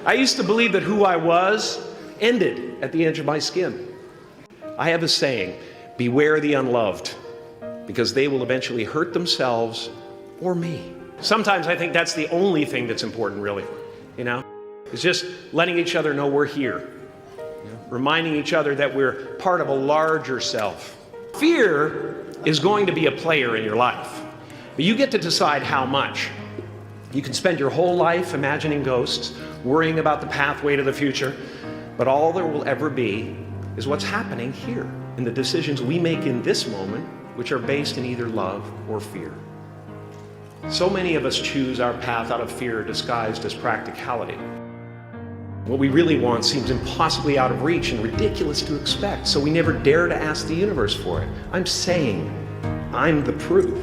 I used to believe that who I was ended at the edge of my skin. I have a saying, beware the unloved, because they will eventually hurt themselves or me. Sometimes I think that's the only thing that's important, really, It's just letting each other know we're here, reminding each other that we're part of a larger self. Fear is going to be a player in your life, but you get to decide how much. You can spend your whole life imagining ghosts, worrying about the pathway to the future, but all there will ever be is what's happening here, and the decisions we make in this moment, which are based in either love or fear. So many of us choose our path out of fear disguised as practicality. What we really want seems impossibly out of reach and ridiculous to expect, so we never dare to ask the universe for it. I'm saying I'm the proof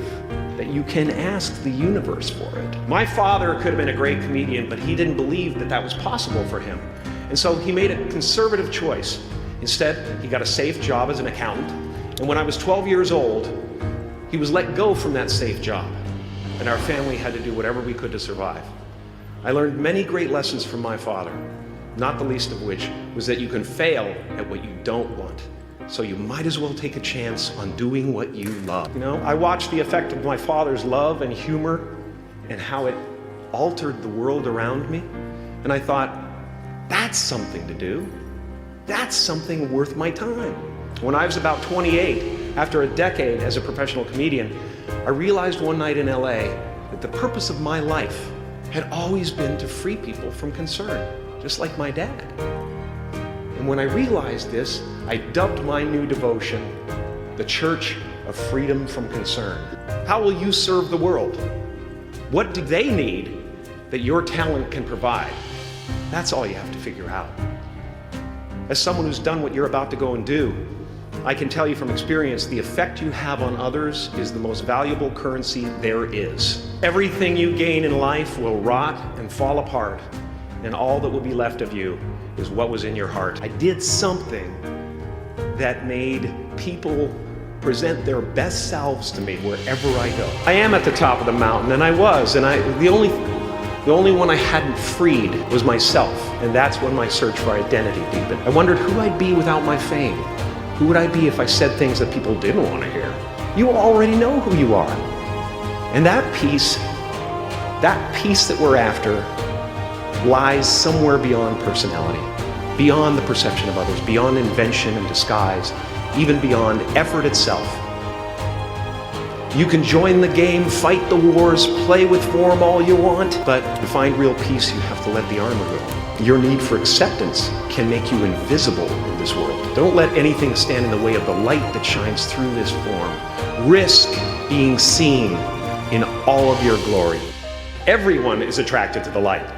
that you can ask the universe for it. My father could have been a great comedian, but he didn't believe that that was possible for him. And so he made a conservative choice. Instead, he got a safe job as an accountant. And when I was 12 years old, he was let go from that safe job. And our family had to do whatever we could to survive. I learned many great lessons from my father, not the least of which was that you can fail at what you don't want. So you might as well take a chance on doing what you love. I watched the effect of my father's love and humor and how it altered the world around me. And I thought, that's something to do. That's something worth my time. When I was about 28, after a decade as a professional comedian, I realized one night in LA that the purpose of my life had always been to free people from concern, just like my dad. And when I realized this, I dubbed my new devotion the Church of Freedom from Concern. How will you serve the world? What do they need that your talent can provide? That's all you have to figure out. As someone who's done what you're about to go and do, I can tell you from experience, the effect you have on others is the most valuable currency there is. Everything you gain in life will rot and fall apart, and all that will be left of you is what was in your heart. I did something that made people present their best selves to me wherever I go. I am at the top of the mountain, and I was, and the only one I hadn't freed was myself, and that's when my search for identity deepened. I wondered who I'd be without my fame. Who would I be if I said things that people didn't want to hear? You already know who you are. And that peace that we're after lies somewhere beyond personality, beyond the perception of others, beyond invention and disguise, even beyond effort itself. You can join the game, fight the wars, play with form all you want, but to find real peace, you have to let the armor go. Your need for acceptance can make you invisible in this world. Don't let anything stand in the way of the light that shines through this form. Risk being seen in all of your glory. Everyone is attracted to the light,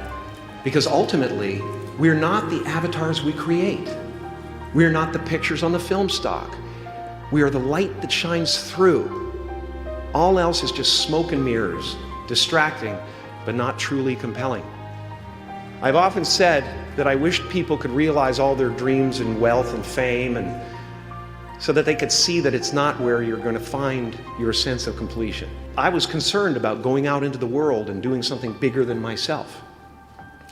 because ultimately, we're not the avatars we create. We're not the pictures on the film stock. We are the light that shines through. All else is just smoke and mirrors, distracting, but not truly compelling. I've often said that I wished people could realize all their dreams and wealth and fame, and so that they could see that it's not where you're going to find your sense of completion. I was concerned about going out into the world and doing something bigger than myself,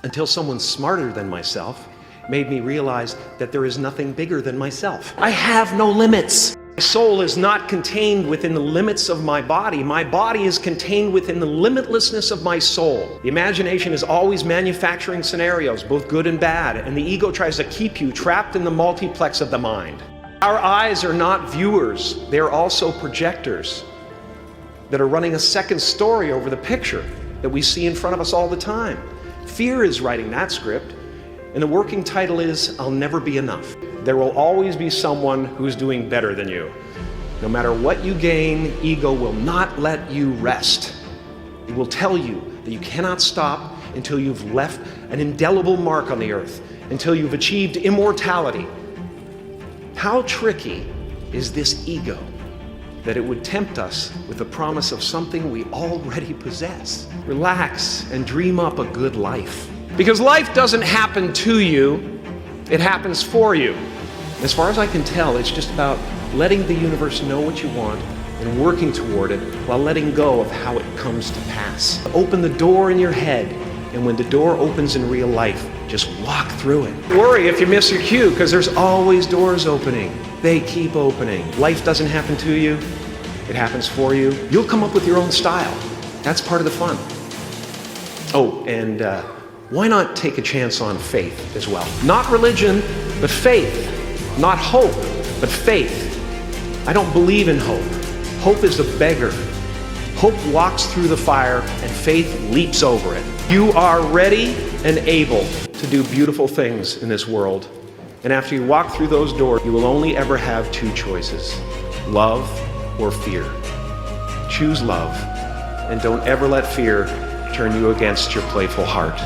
until someone smarter than myself made me realize that there is nothing bigger than myself. I have no limits. My soul is not contained within the limits of my body. My body is contained within the limitlessness of my soul. The imagination is always manufacturing scenarios, both good and bad, and the ego tries to keep you trapped in the multiplex of the mind. Our eyes are not viewers. They are also projectors that are running a second story over the picture that we see in front of us all the time. Fear is writing that script, and the working title is, I'll Never Be Enough. There will always be someone who's doing better than you. No matter what you gain, ego will not let you rest. It will tell you that you cannot stop until you've left an indelible mark on the earth, until you've achieved immortality. How tricky is this ego that it would tempt us with the promise of something we already possess? Relax and dream up a good life. Because life doesn't happen to you, it happens for you. As far as I can tell, it's just about letting the universe know what you want and working toward it while letting go of how it comes to pass. Open the door in your head And when the door opens in real life, just walk through it. Don't worry if you miss your cue, because there's always doors opening. They keep opening. Life doesn't happen to you. It happens for you. You'll come up with your own style. That's part of the fun. Oh, and why not take a chance on faith as well? Not religion, but faith. Not hope, but faith. I don't believe in hope. Hope is a beggar. Hope walks through the fire and faith leaps over it. You are ready and able to do beautiful things in this world. And after you walk through those doors, you will only ever have two choices: love or fear. Choose love, and don't ever let fear turn you against your playful heart.